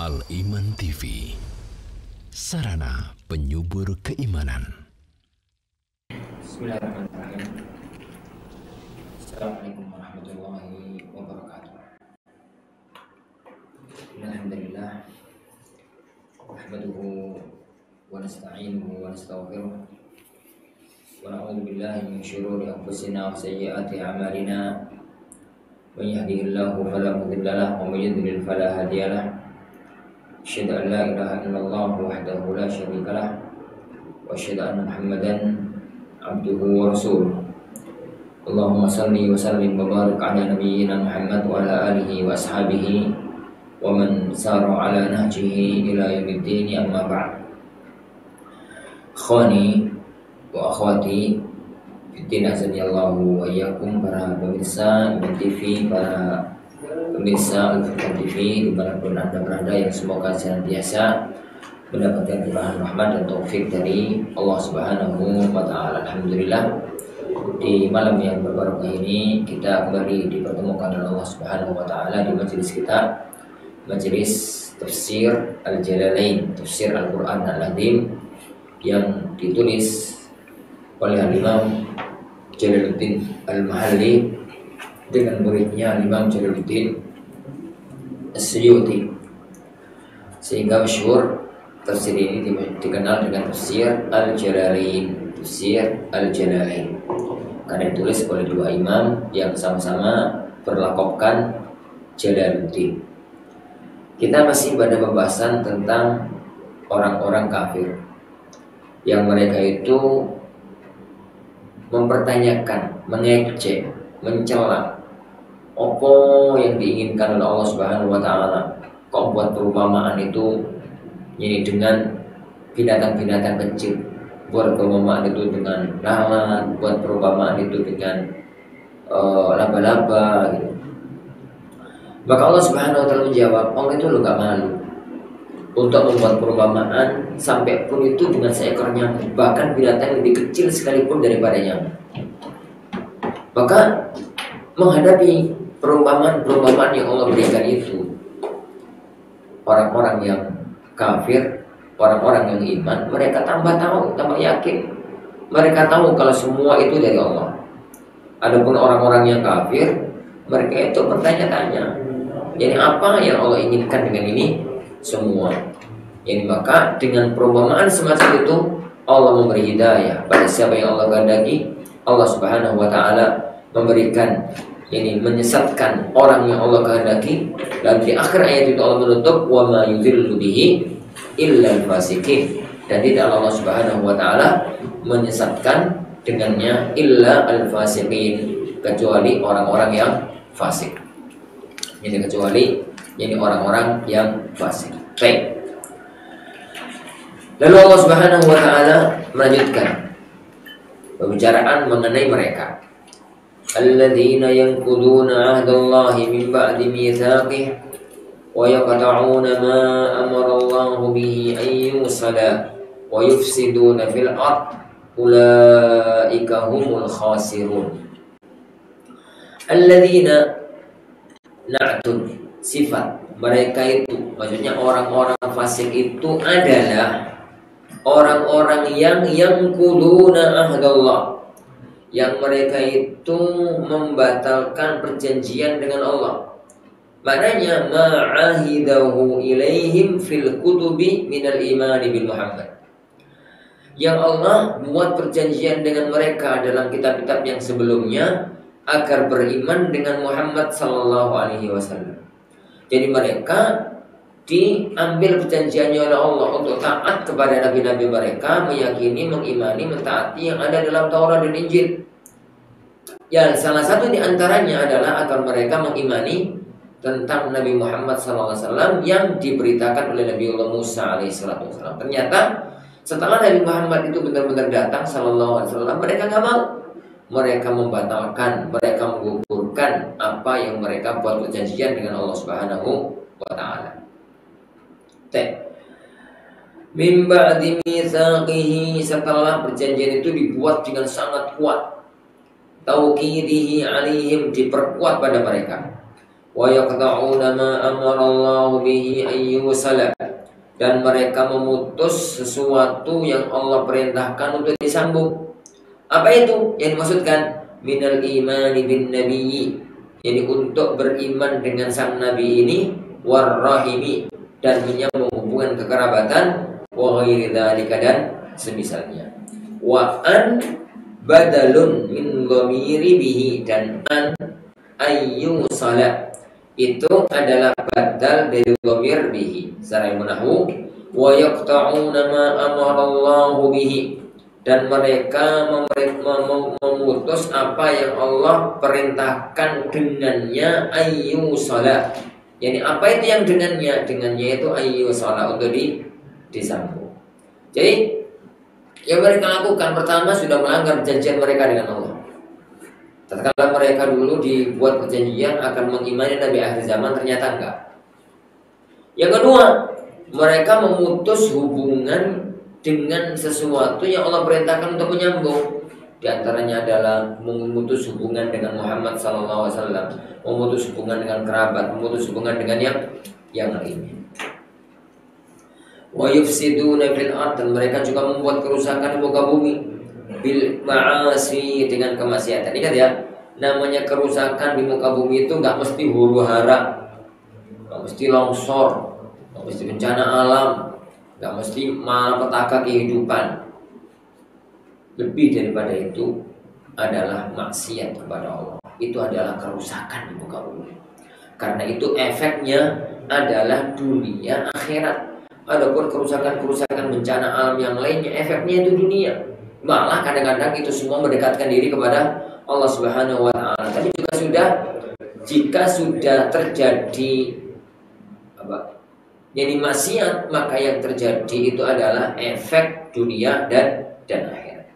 Al-Iman TV, sarana penyubur keimanan. Bismillahirrahmanirrahim. Assalamualaikum warahmatullahi wabarakatuh. Alhamdulillah, nahmaduhu wa nasta'inuhu wa nastaghfiruh wa na'udzu billahi min shururi anfusina wa sayyiati a'malina. Man yahdihillahu fala mudilla lahu wa man yudlil fala hadiya lahu. Asyhadu an la ilaha illallah wahdahu la syarika lahu wa asyhadu anna Muhammadan abduhu wa rasuluh. Allahumma salli wa sallim wa barik ala nabiyyina Muhammad wa ala alihi wa ashabihi wa man sara ala nahjihi ila yaumiddin, amma ba'd. Khani wa akhwati fiddin, azanillahu wa iyyakum, para pemirsa Iman TV, para pemirsa Al-Furqan TV dimanapun Anda berada, yang semoga senantiasa mendapatkan curahan rahmat dan taufik dari Allah Subhanahu wa Ta'ala. Alhamdulillah, di malam yang berbarakah ini kita kembali dipertemukan oleh Allah Subhanahu wa Ta'ala di majelis kita, majelis tafsir Al-Jalalain, tafsir Al-Quran Al-Azim, yang ditulis oleh Imam Jalaluddin Al-Mahalli dengan muridnya Imam Jalaluddin As-Suyuti, sehingga masyhur tafsir ini dikenal dengan tafsir Al-Jalalain, tafsir Al-Jalalain, karena ditulis oleh dua imam yang sama-sama berlakopkan Jalaluddin. Kita masih pada pembahasan tentang orang-orang kafir yang mereka itu mempertanyakan, mengejek, mencela apa yang diinginkan oleh Allah Subhanahu wa Ta'ala. Kok buat perumpamaan itu ini dengan binatang-binatang kecil, buat perumpamaan itu dengan lalat, buat perumpamaan itu dengan laba-laba gitu. Maka Allah Subhanahu wa Ta'ala menjawab, orang itu lo gak malu untuk membuat perumpamaan sampai pun itu dengan seekor nyamuk, bahkan binatang yang lebih kecil sekalipun daripada nyamuk. Maka menghadapi perumpamaan-perumpamaan yang Allah berikan itu, orang-orang yang kafir, orang-orang yang iman, mereka tambah tahu, tambah yakin. Mereka tahu kalau semua itu dari Allah. Adapun orang-orang yang kafir, mereka itu bertanya-tanya, jadi apa yang Allah inginkan dengan ini semua? Jadi maka dengan perumpamaan semacam itu Allah memberi hidayah pada siapa yang Allah kehendaki. Allah Subhanahu wa Ta'ala memberikan, ini menyesatkan orang yang Allah kehendaki. Dan di akhir ayat itu Allah menutup, wa ma yudhillu bihi illa al-fasiqin, dan tidak Allah Subhanahu wa Ta'ala menyesatkan dengannya illa al-fasiqin, kecuali orang-orang yang fasik. Ini kecuali ini orang-orang yang fasik. Baik. Lalu Allah Subhanahu wa Ta'ala melanjutkan pembicaraan mengenai mereka. Alladzina yanquduna 'ahdallahi min ba'di mitsaqih wa yaqta'una ma amara Allahu bihi an yusala wa yufsiduna fil ard ulaika humul khasirun. Alladzina, na'tun, sifat mereka itu, maksudnya orang-orang fasik itu adalah orang-orang yang yanquduna ahdallah, yang mereka itu membatalkan perjanjian dengan Allah. Maknanya ma'ahidahu ilaihim fil kutubi minal imani bil Muhammad, yang Allah buat perjanjian dengan mereka dalam kitab-kitab yang sebelumnya agar beriman dengan Muhammad sallallahu alaihi wasallam. Jadi mereka diambil perjanjiannya oleh Allah untuk taat kepada nabi-nabi mereka, meyakini, mengimani, mentaati yang ada dalam Taurat dan Injil. Ya, salah satu di antaranya adalah agar mereka mengimani tentang Nabi Muhammad SAW yang diberitakan oleh Nabiullah Musa alaihissalam. Ternyata setelah Nabi Muhammad itu benar-benar datang sallallahu alaihi wasallam, mereka nggak mau. Mereka membatalkan, mereka menggugurkan apa yang mereka buat perjanjian dengan Allah Subhanahu wa Ta'ala. Min ba'di mitsaqihi, setelah perjanjian itu dibuat dengan sangat kuat. Tauqidihi alaihim, diperkuat pada mereka. wa yaqta'una ma amara Allah bihi ayyusala, dan mereka memutus sesuatu yang Allah perintahkan untuk disambung. Apa itu yang dimaksudkan? Minal imani bin nabiyyi, jadi untuk beriman dengan sang nabi ini, warrahimi, dan menyambung hubungan kekerabatan, wa ghairi dzalika, dan semisalnya. Wa an badalun min dhamiri bihi, dan an ayyusala itu adalah badal dari dhamir bihi secara ilmu nahwu. Wa yaqta'una ma amara Allah bihi, dan mereka memutus apa yang Allah perintahkan dengannya, ayyusala. Yani apa itu yang dengannya? Dengannya itu ayyusala, untuk disambung. Jadi yang mereka lakukan pertama sudah melanggar perjanjian mereka dengan Allah. Tatkala mereka dulu dibuat perjanjian akan mengimani Nabi akhir zaman, ternyata enggak. Yang kedua, mereka memutus hubungan dengan sesuatu yang Allah perintahkan untuk menyambung. Di antaranya adalah memutus hubungan dengan Muhammad SAW, memutus hubungan dengan kerabat, memutus hubungan dengan yang lainnya. Wa yufsiduna fil ard, dan mereka juga membuat kerusakan di muka bumi, bil ma'asi, dengan kemaksiatan. Ingat ya, namanya kerusakan di muka bumi itu nggak mesti huru hara, nggak mesti longsor, nggak mesti bencana alam, nggak mesti malapetaka kehidupan. Lebih daripada itu adalah maksiat kepada Allah. Itu adalah kerusakan di muka bumi. Karena itu efeknya adalah dunia akhirat. Adapun kerusakan-kerusakan bencana alam yang lainnya, efeknya itu dunia. Malah kadang-kadang itu semua mendekatkan diri kepada Allah Subhanahu wa taala. Tapi juga jika sudah terjadi jadi maksiat, maka yang terjadi itu adalah efek dunia dan akhirat.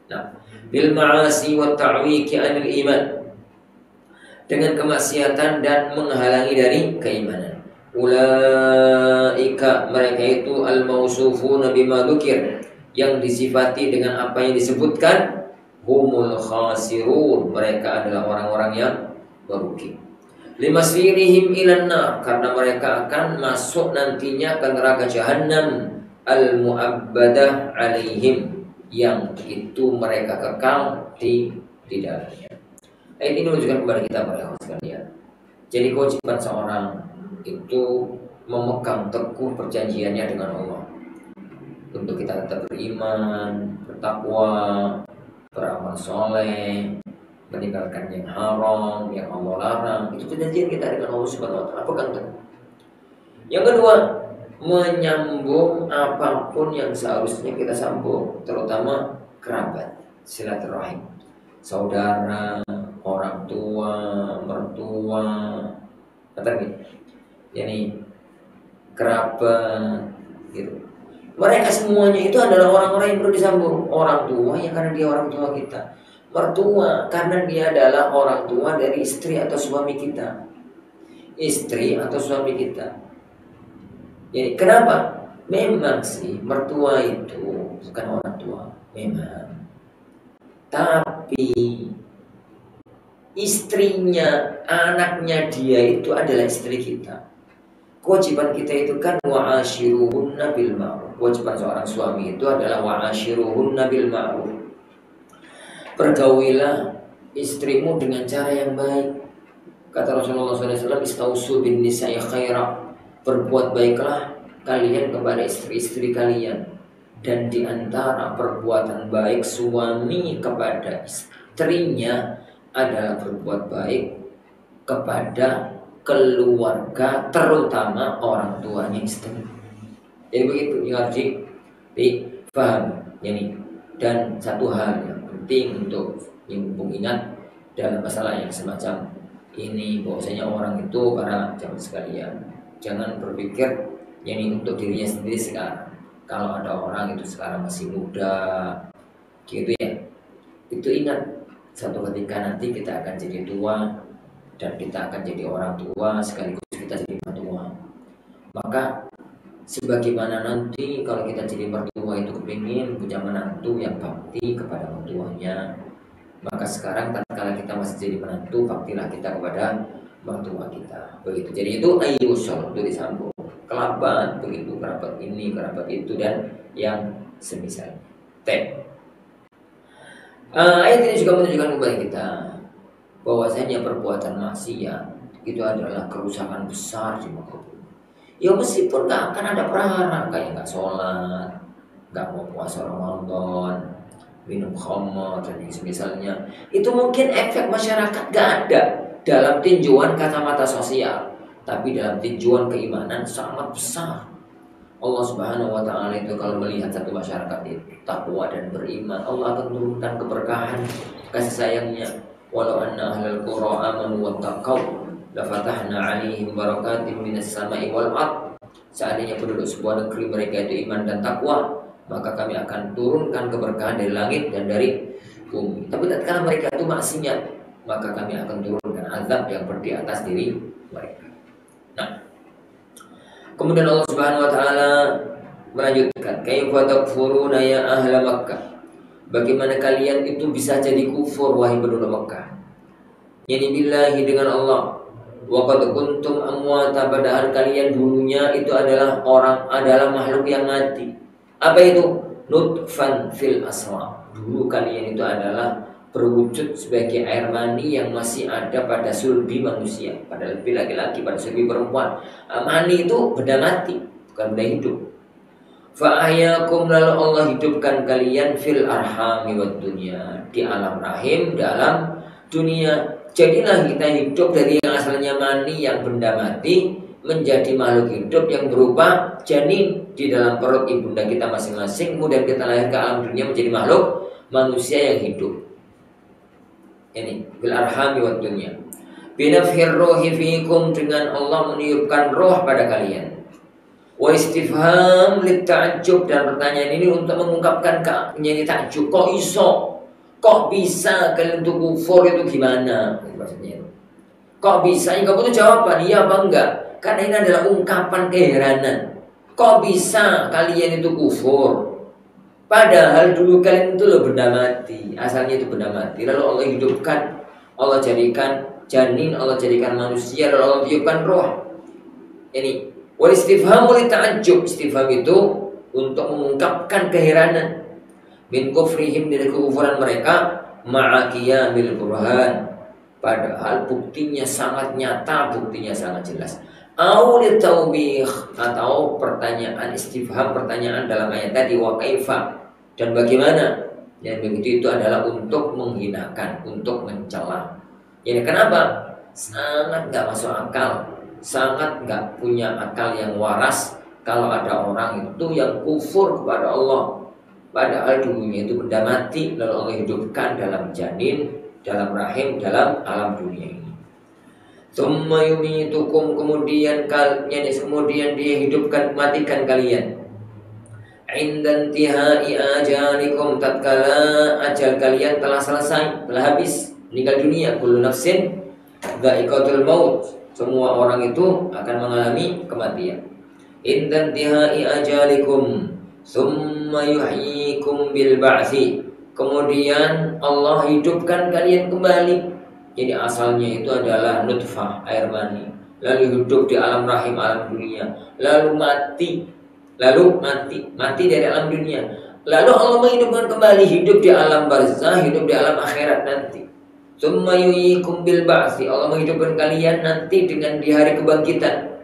Nah, bil ma'asi wa ta'wiki 'anil iman, dengan kemaksiatan dan menghalangi dari keimanan. Ulaika, mereka itu al-mausufuna bima dzukir, yang disifati dengan apa yang disebutkan, humul khasirun, mereka adalah orang-orang yang merugi. Limasirihim ilan nar, karena mereka akan masuk nantinya ke neraka jahanam, al-mu'abbadah alaihim, yang itu mereka kekal di dalamnya. Ayat ini menunjukkan kepada kita para ikhwan sekalian, jadi kewajiban seorang itu memegang teguh perjanjiannya dengan Allah, untuk kita tetap beriman, bertakwa, beramal soleh, meninggalkan yang haram, yang Allah larang. Itu perjanjian kita dengan Allah Subhanahu wa taala. Pegang teguh. Yang kedua, menyambung apapun yang seharusnya kita sambung, terutama kerabat, silaturahim, saudara, orang tua, mertua, yani kerabat, gitu. Mereka semuanya itu adalah orang-orang yang perlu disambung. Orang tua ya karena dia orang tua kita. Mertua karena dia adalah orang tua dari istri atau suami kita. Istri atau suami kita. Jadi kenapa? Memang sih mertua itu bukan orang tua, memang. Tapi istrinya, anaknya dia itu adalah istri kita. Kewajiban kita itu kan wa'ashiruhunna bil ma'ruf. Kewajiban seorang suami itu adalah wa'ashiruhunna bil ma'ruf. Pergaulilah istrimu dengan cara yang baik. Kata Rasulullah SAW, istausu bin nisa'i khaira. Berbuat baiklah kalian kepada istri-istri kalian. Dan di antara perbuatan baik suami kepada istrinya adalah berbuat baik kepada keluarga, terutama orang tuanya istri. Jadi begitu yang harus dipahami. Dan satu hal yang penting untuk ingat dalam masalah yang semacam ini, bahwasanya orang itu, para jamaah sekalian, jangan berpikir untuk dirinya sendiri sekarang. Kalau ada orang itu sekarang masih muda, gitu ya, itu ingat satu ketika nanti kita akan jadi tua, dan kita akan jadi orang tua sekaligus kita jadi mertua. Maka sebagaimana nanti kalau kita jadi mertua itu kepingin punya menantu yang bakti kepada mertuanya, maka sekarang tatkala kita masih jadi menantu, baktilah kita kepada mertua kita. Begitu. Jadi itu ayyusol itu disambung. Kerabat begitu, kerabat ini, kerabat itu dan yang semisal. Ayat ini juga menunjukkan kepada kita bahwasanya perbuatan maksiat itu adalah kerusakan besar di muka bumi. Ya meskipun nggak akan ada prahara kayak nggak sholat, nggak mau puasa Ramadan, minum khamr dan semisalnya, itu mungkin efek masyarakat nggak ada dalam tinjauan kacamata sosial, tapi dalam tinjauan keimanan sangat besar. Allah Subhanahu wa taala itu kalau melihat satu masyarakat itu takwa dan beriman, Allah akan turunkan keberkahan kasih sayangnya. Walau anna ahlal qura amanu wattaqau la fatahna 'alaihim barakatim minas sama'i wal ard. Seandainya penduduk sebuah negeri mereka itu iman dan takwa, maka kami akan turunkan keberkahan dari langit dan dari bumi. Tapi tatkala mereka itu maksiat, maka kami akan turunkan azab yang di atas diri mereka. Nah, kemudian Allah Subhanahu wa taala melanjutkan, "Kaifa takfuruna ya ahla Makkah?" Bagaimana kalian itu bisa jadi kufur wahai penduduk Makkah? Yani billahi dengan Allah. Wa qad kuntum amwata, padahal kalian dulunya itu adalah makhluk yang mati. Apa itu? Nutfan fil aswa. Dulu kalian itu adalah berwujud sebagai air mani yang masih ada pada sulbi manusia, pada lebih laki-laki, pada sulbi perempuan. Mani itu benda mati, bukan benda hidup. Fa'ahyakum, lalu Allah hidupkan kalian fil arhami wad dunya, di alam rahim, dalam dunia. Jadilah kita hidup dari yang asalnya mani yang benda mati menjadi makhluk hidup yang berupa janin di dalam perut ibunda kita masing-masing. Kemudian kita lahir ke alam dunia menjadi makhluk manusia yang hidup. Ini fil arhami wad dunya. Binafhir ruhi fikum, dengan Allah meniupkan roh pada kalian. Wa istifham litta'ajjub, dan pertanyaan ini untuk mengungkapkan menjadi takjub. Kok iso? Kok bisa kalian itu kufur, itu gimana? Maksudnya itu. Kok bisa? Enggak butuh jawaban, iya apa enggak? Karena ini adalah ungkapan keheranan. Kok bisa kalian itu kufur? Padahal dulu kalian itu loh benda mati. Asalnya itu benda mati. Lalu Allah hidupkan, Allah jadikan janin, Allah jadikan manusia, lalu Allah hidupkan roh. Ini wal istifhamu li ta'ajjub, istifham itu untuk mengungkapkan keheranan. Min kufrihim, dari kekufuran mereka, ma'aqiyamil burhan, padahal buktinya sangat nyata, buktinya sangat jelas. Au li taubih, atau pertanyaan istifham, pertanyaan dalam ayat tadi, wa kaifa, dan bagaimana. Dan begitu itu adalah untuk menghinakan, untuk mencela. Jadi kenapa? Sangat gak masuk akal, sangat gak punya akal yang waras kalau ada orang itu yang kufur kepada Allah, padahal dulunya itu benda mati, lalu Allah hidupkan dalam janin, dalam rahim, dalam alam dunia ini. Tsumma yumitukum, kemudian dia hidupkan, matikan kalian. Inda intihai ajalikum, tatkala ajal kalian telah selesai, telah habis, meninggal dunia. Kullu nafsin dha'iqatul maut, semua orang itu akan mengalami kematian. Inda intihai ajalikum tsumma yuhyikum bil ba'tsi, kemudian Allah hidupkan kalian kembali. Jadi asalnya itu adalah nutfah, air mani, lalu hidup di alam rahim, alam dunia, lalu mati dari alam dunia, lalu Allah menghidupkan kembali, hidup di alam barzah, hidup di alam akhirat nanti. Tsumma yuhyikum bil ba'tsi, Allah menghidupkan kalian nanti dengan di hari kebangkitan.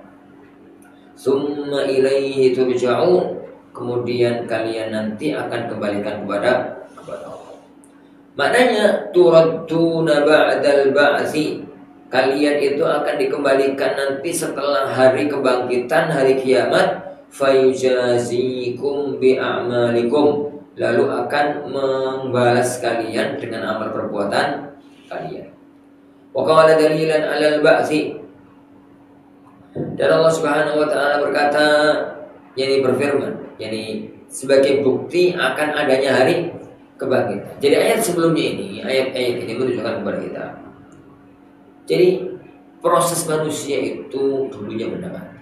Tsumma ilaihi turja'un, kemudian kalian nanti akan kembalikan kepada Allah. Maknanya turadduna ba'dal ba'tsi, kalian itu akan dikembalikan nanti setelah hari kebangkitan, hari kiamat. Fayujazikum bi'amalikum, lalu akan membalas kalian dengan amal perbuatan kalian. Wa qala dalilan 'alal ba'tsi, dan Allah Subhanahu wa taala berkata, yakni berfirman, yakni sebagai bukti akan adanya hari kebangkitan. Jadi ayat sebelumnya ini, ayat-ayat ini menunjukkan kepada kita, jadi proses manusia itu dulunya benda mati,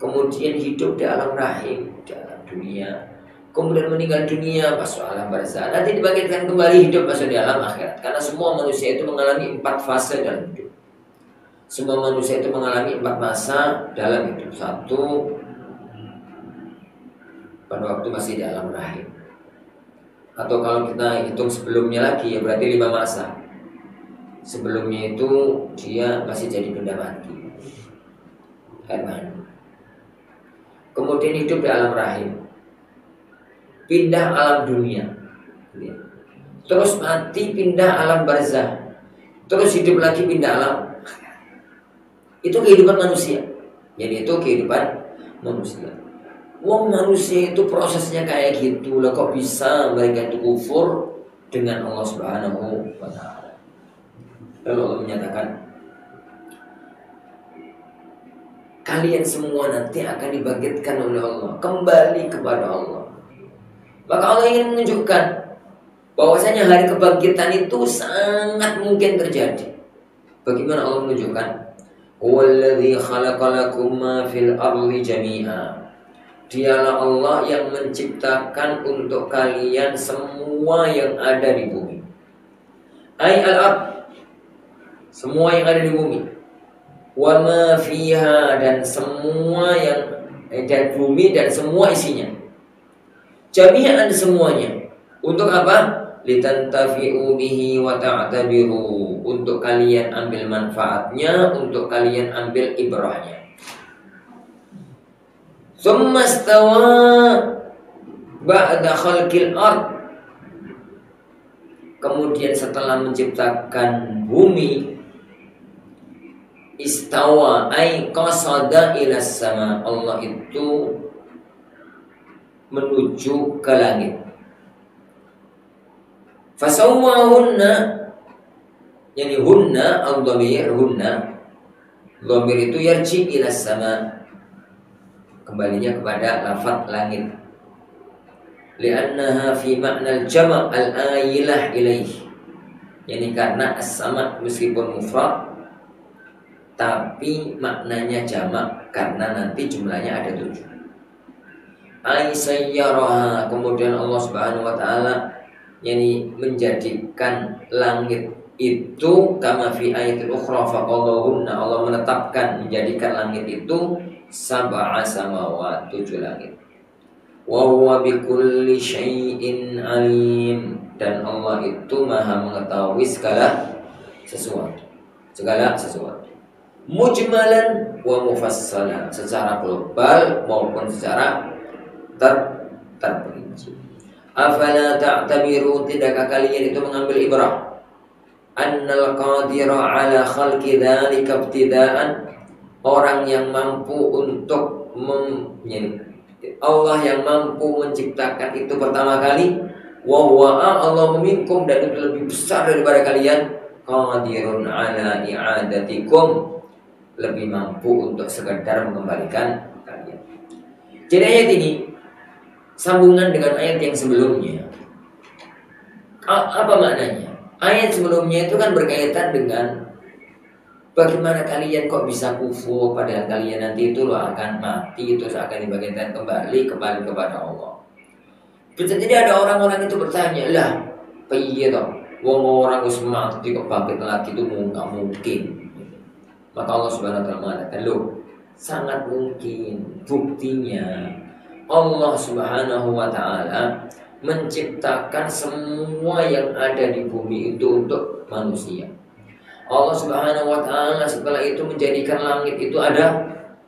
kemudian hidup di alam rahim, di alam dunia, kemudian meninggal dunia, masuk alam barzah, nanti dibangkitkan kembali hidup, masuk di alam akhirat. Karena semua manusia itu mengalami 4 fase dalam hidup. Semua manusia itu mengalami 4 masa dalam hidup. 1, pada waktu masih di alam rahim. Atau kalau kita hitung sebelumnya lagi, ya berarti 5 masa. Sebelumnya itu dia masih jadi benda mati, air mani. Kemudian hidup di alam rahim, pindah alam dunia, terus mati pindah alam barzah, terus hidup lagi pindah alam. Itu kehidupan manusia. Jadi itu kehidupan manusia. Wong manusia itu prosesnya kayak gitu lah, kok bisa mereka itu kufur dengan Allah Subhanahu wa ta'ala. Lalu Allah menyatakan, kalian semua nanti akan dibangkitkan oleh Allah, kembali kepada Allah. Maka Allah ingin menunjukkan bahwasanya hari kebangkitan itu sangat mungkin terjadi. Bagaimana Allah menunjukkan? Huwallazi khalaqalakum ma fil ardi jami'a. Dialah Allah yang menciptakan untuk kalian semua yang ada di bumi. Ai al-ard, semua yang ada di bumi. Wa ma fiha, dan semua yang dan bumi dan semua isinya. Jami'an, semuanya. Untuk apa? Litantafi'u bihi wa ta'tabiru. Untuk kalian ambil manfaatnya, untuk kalian ambil ibrahnya. Tsumma istawa ba'da khalqil ard. Kemudian setelah menciptakan bumi, istawa ay qasada ila sama. Allah itu menuju ke langit. Fasawwahunna, yani hunna al-dhamir, hunna dhamir itu yarji ila sama, kembalinya kepada lafaz langit. Li'annaha fi makna al-jama' al-ayilah ilaih. Yani karena as-sama meskipun mufrad tapi maknanya jamak karena nanti jumlahnya ada 7. Ai sayyaraha, kemudian Allah Subhanahu wa taala yani menjadikan langit itu kama fi ayatil ukhra faqadahunna. Allah menetapkan menjadikan langit itu sab'a samawat, 7 langit. Wa huwa bikulli syai'in alim, dan Allah itu maha mengetahui segala sesuatu. Mujmalan wa mufassalan, secara global maupun secara terperinci. Afala ta'tabiru, tidakkah kalian itu mengambil ibrah? Annal qadira ala khalqi dzalika ibtidaan, orang yang mampu untuk Allah yang mampu menciptakan itu pertama kali. Wa huwa, Allah meminkum, dan itu lebih besar daripada kalian. Qadirun ala i'adatikum, lebih mampu untuk sekedar mengembalikan kalian. Jadi ayat ini sambungan dengan ayat yang sebelumnya. Apa maknanya? Ayat sebelumnya itu kan berkaitan dengan bagaimana kalian kok bisa kufur padahal kalian nanti itu loh akan mati, terus akan dibangkitkan kembali kepada Allah. Bisa jadi ada orang-orang itu bertanya, lah piye toh wong orang wis mati kok bangkit lagi, itu nggak mungkin. Maka Allah Subhanahu wa taala mengatakan, loh sangat mungkin. Buktinya Allah Subhanahu wa taala menciptakan semua yang ada di bumi itu untuk manusia. Allah Subhanahu wa ta'ala setelah itu menjadikan langit itu ada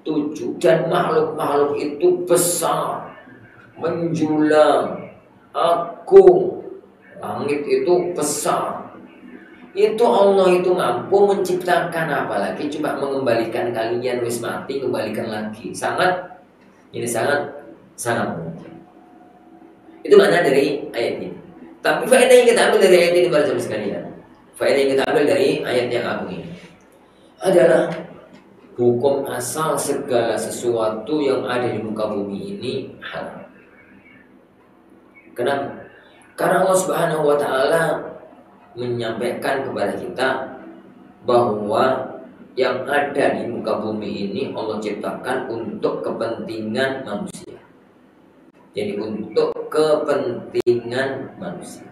7, dan makhluk-makhluk itu besar, menjulang, agung. Langit itu besar. Itu Allah itu mampu menciptakan, apalagi cuma mengembalikan kalian wis mati, kembalikan lagi. Sangat mungkin. Itu makna dari ayat ini. Tapi faedah yang kita ambil dari ayat ini para jemaah sekalian, faedah yang kita ambil dari ayat yang agung ini adalah hukum asal segala sesuatu yang ada di muka bumi ini haram. Kenapa? Karena Allah Subhanahu wa taala menyampaikan kepada kita bahwa yang ada di muka bumi ini Allah ciptakan untuk kepentingan manusia. Jadi untuk kepentingan manusia.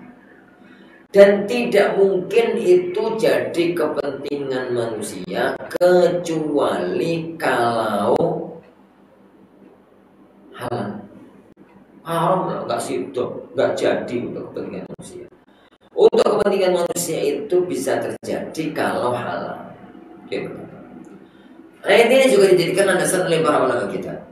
Dan tidak mungkin itu jadi kepentingan manusia kecuali kalau halal. Haram nggak sido, nggak jadi untuk kepentingan manusia. Untuk kepentingan manusia itu bisa terjadi kalau halal. Ayat ini juga dijadikan landasan oleh para ulama kita,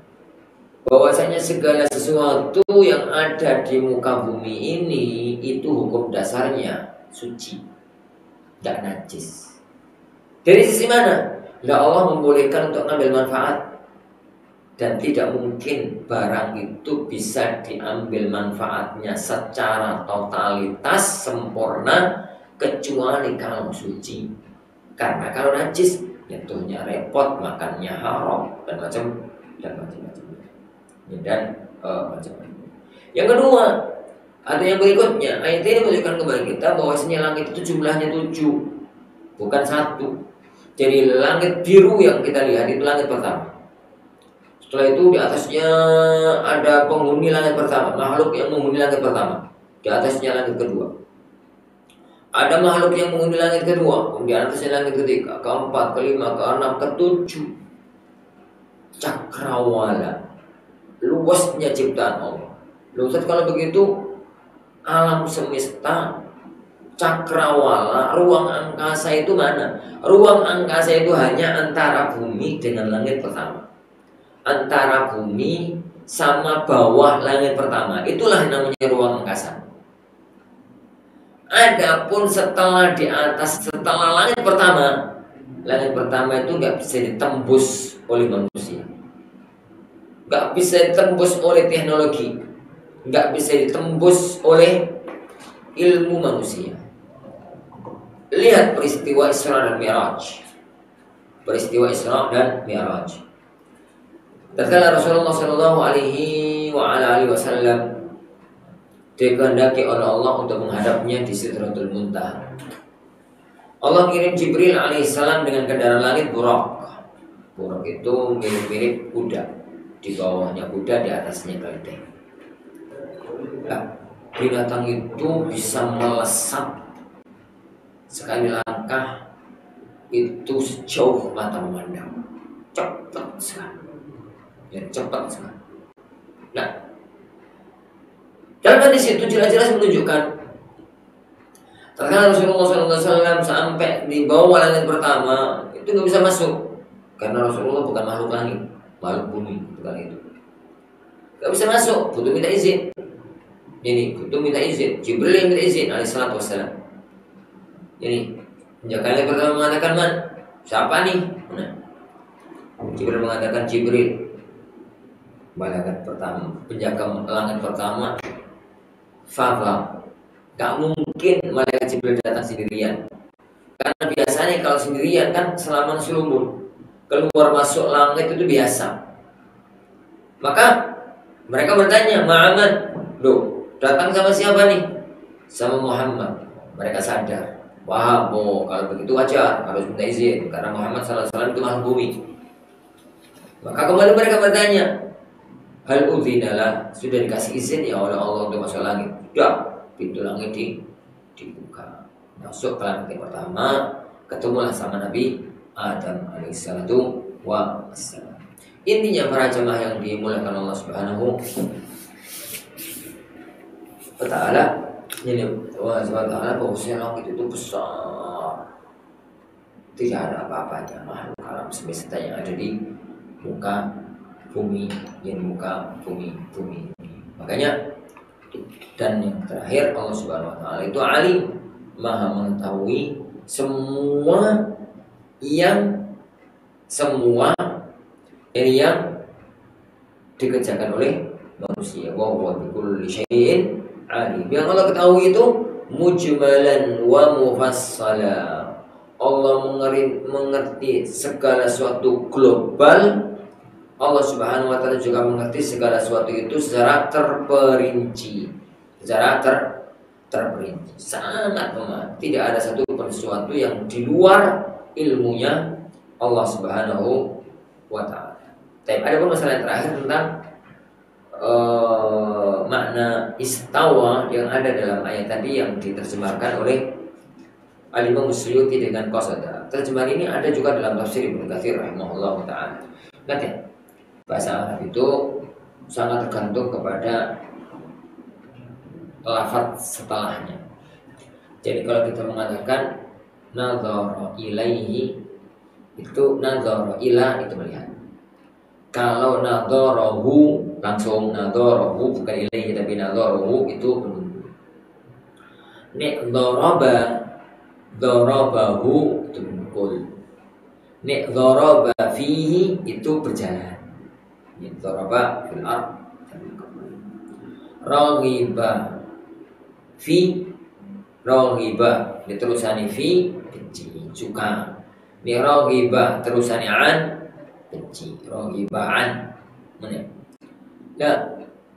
bahwasanya segala sesuatu yang ada di muka bumi ini itu hukum dasarnya suci, tidak najis. Dari sisi mana? Ya Allah membolehkan untuk ambil manfaat, dan tidak mungkin barang itu bisa diambil manfaatnya secara totalitas sempurna kecuali kalau suci. Karena kalau najis, nyentuhnya repot, makannya haram, dan macam-macam. Dan macam-macam. Yang kedua, ada yang berikutnya. Ayat ini menunjukkan kepada kita bahwasanya langit itu jumlahnya 7, bukan 1. Jadi langit biru yang kita lihat itu langit pertama. Setelah itu di atasnya ada penghuni langit pertama, makhluk yang menghuni langit pertama. Di atasnya langit kedua. Ada makhluk yang menghuni langit kedua, kemudian atasnya langit ketiga, keempat, kelima, keenam, ketujuh. Cakrawala, luasnya ciptaan Allah. Ustaz, kalau begitu alam semesta, cakrawala, ruang angkasa itu mana? Ruang angkasa itu hanya antara bumi dengan langit pertama, antara bumi sama bawah langit pertama. Itulah namanya ruang angkasa. Adapun setelah di atas, setelah langit pertama itu nggak bisa ditembus oleh manusia, nggak bisa ditembus oleh teknologi, nggak bisa ditembus oleh ilmu manusia. Lihat peristiwa Isra dan Mi'raj. Peristiwa Isra dan Mi'raj. Tatkala Rasulullah Shallallahu Alaihi Wasallam dikehendaki oleh Allah untuk menghadapnya di Sidratul Muntaha, Allah kirim Jibril alaihissalam dengan kendaraan langit Buraq. Buraq itu mirip-mirip kuda. Di bawahnya kuda, di atasnya keledai. Nah, binatang itu bisa melesat sekali langkah itu sejauh mata memandang. Cepat sekali. Ya, cepat sekali. Nah, dan di situ jelas-jelas menunjukkan terkadang Rasulullah SAW sampai di bawah langit pertama itu nggak bisa masuk, karena Rasulullah bukan makhluk langit, makhluk bumi, bukan itu. Nggak bisa masuk, butuh minta izin. Ini butuh minta izin. Jibril yang minta izin alaihissalatu wassalam. Ini penjaga langit pertama mengatakan, man, siapa nih? Nah, Jibril mengatakan, Jibril, malaikat pertama, penjaga langit pertama. Faham? Gak mungkin malaikat Jibril datang sendirian, karena biasanya kalau sendirian kan selama selumbur keluar masuk langit itu biasa. Maka mereka bertanya, Muhammad, loh, datang sama siapa nih? Sama Muhammad. Mereka sadar, wah, kalau begitu wajar, harus minta izin, karena Muhammad SAW itu makhluk bumi. Maka kembali mereka bertanya, hal udhinalah, sudah dikasih izin ya oleh Allah untuk masuk langit? Sudah, pintu langit dibuka. Masuk ke langit yang pertama, ketemulah sama Nabi Adam alaihissalatu wassalam. Intinya para jemaah yang dimuliakan Allah Subhanahu wa ta'ala, ini Allah Subhanahu wa ta'ala, bahwasanya langit itu besar, tidak ada apa-apanya makhluk alam semesta yang ada di muka bumi, yang muka bumi. Makanya, dan yang terakhir, Allah Subhanahu wa ta'ala itu alim, maha mengetahui semua yang dikerjakan oleh manusia. Wa huwa bikulli syai'in alim. Yang Allah ketahui itu mujmalan wa mufassala. Allah mengerti segala sesuatu global. Allah Subhanahu wa ta'ala juga mengerti segala sesuatu itu secara terperinci. Terperinci. Sangat memahami. Tidak ada satu pun sesuatu yang di luar ilmunya Allah Subhanahu wa ta'ala. Tapi ada pun masalah yang terakhir tentang makna istawa yang ada dalam ayat tadi yang diterjemahkan oleh Al-Imam Suyuti dengan qasada. Terjemahan ini ada juga dalam tafsir Ibnu Katsir rahimahullah taala. Ingat ya, bahasa Arab itu sangat tergantung kepada lafaz setelahnya. Jadi kalau kita mengatakan nadzara ilaihi, itu nadzara ila itu melihat. Kalau nadzarahu langsung nadzarahu bukan ilaihi tapi nadzarahu itu menunggu. Nek darabahu itu memukul. Nek daraba fihi itu berjalan. Nek daraba fil ard. Raghiba fi raghiba diterusani fi benci suka. Nek raghiba terusani an benci rohibaan mana?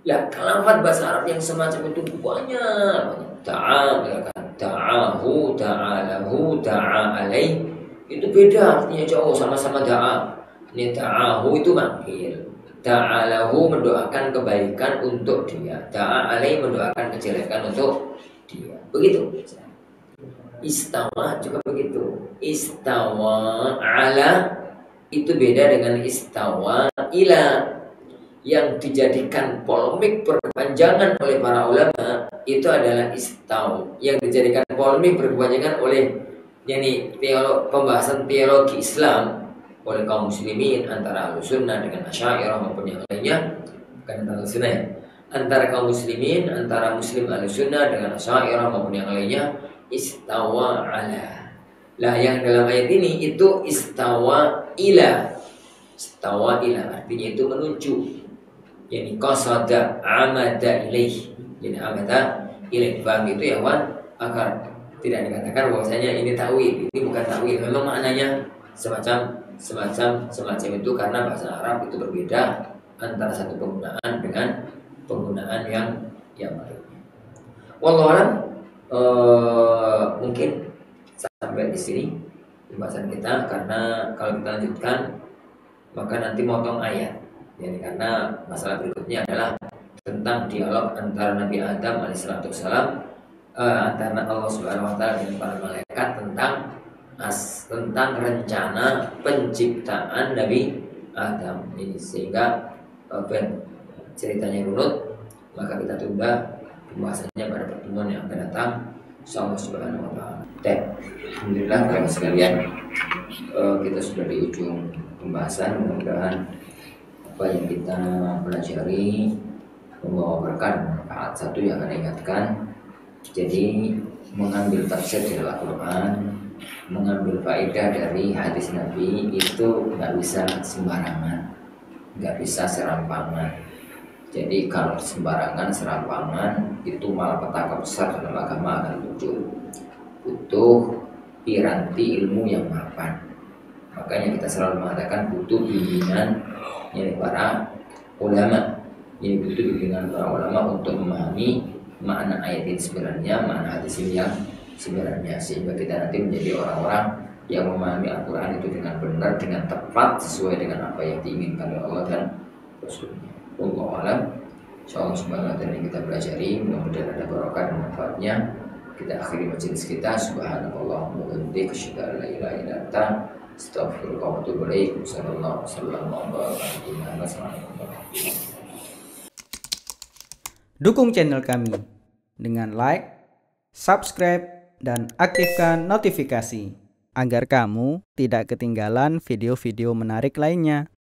Lafaz bahasa Arab yang semacam itu banyak. Ta'ahu, ta'alahu, ta'alai itu beda artinya jauh, sama-sama da'a. Ini ta'ahu itu manggil, ta'alahu mendoakan kebaikan untuk dia, ta'alai mendoakan kejelekan untuk dia. Begitu. Istawa juga begitu. Istawa ala itu beda dengan istawa ila yang dijadikan polemik berkepanjangan oleh para ulama. Itu adalah istaw yang dijadikan polemik berkepanjangan oleh pembahasan teologi Islam oleh kaum muslimin antara Ahlussunnah dengan Asy'ariyah maupun yang lainnya. Bukan antara Ahlussunnah ya, antara kaum muslimin, antara muslim Ahlussunnah dengan Asy'ariyah maupun yang lainnya. Istawa ala. Lah yang dalam ayat ini itu istawa ila. Istawa ila artinya itu menuju. Yani qasada amada ilaih. Jadi amada ilaih. Paham itu ya Wan? Agar tidak dikatakan bahwasanya ini takwil. Ini bukan takwil. Memang maknanya semacam itu karena bahasa Arab itu berbeda antara satu penggunaan dengan penggunaan yang lainnya. Wallahu a'lam. Mungkin sampai di sini pembahasan kita, karena kalau kita lanjutkan maka nanti motong ayat. Jadi karena masalah berikutnya adalah tentang dialog antara Nabi Adam alaihissalam antara Allah Subhanahu wa taala dengan para malaikat tentang rencana penciptaan Nabi Adam ini, sehingga ceritanya runut, maka kita tunda pembahasannya pada pertemuan yang akan datang. Insyaallah Subhanahu wa taala. Alhamdulillah kawan sekalian, kita sudah di ujung pembahasan. Mudah-mudahan apa yang kita pelajari membawa berkah dan manfaat. Satu yang akan ingatkan, jadi mengambil tafsir dari Al-Quran, mengambil faedah dari hadis Nabi itu nggak bisa sembarangan, nggak bisa serampangan. Jadi kalau sembarangan, serampangan itu malah petaka besar dalam agama akan muncul. Butuh piranti ilmu yang mapan. Makanya kita selalu mengatakan butuh bimbingan dari para ulama. Ini butuh bimbingan para ulama untuk memahami makna ayat ini sebenarnya, makna hadis ini yang sebenarnya, sehingga kita nanti menjadi orang-orang yang memahami Al-Quran itu dengan benar, dengan tepat, sesuai dengan apa yang diinginkan oleh Allah dan Rasulnya. Wallahu a'lam. Insyaallah subhanahu wa ta'ala kita pelajari, mudah-mudahan ada barokah dan manfaatnya. Kita akhiri majelis kita. Subhanallah wa bihamdihi, asyhadu an la ilaha illa anta, astaghfiruka wa atubu ilaik. Sallallahu alaihi wasallam. Dukung channel kami dengan like, subscribe, dan aktifkan notifikasi agar kamu tidak ketinggalan video-video menarik lainnya.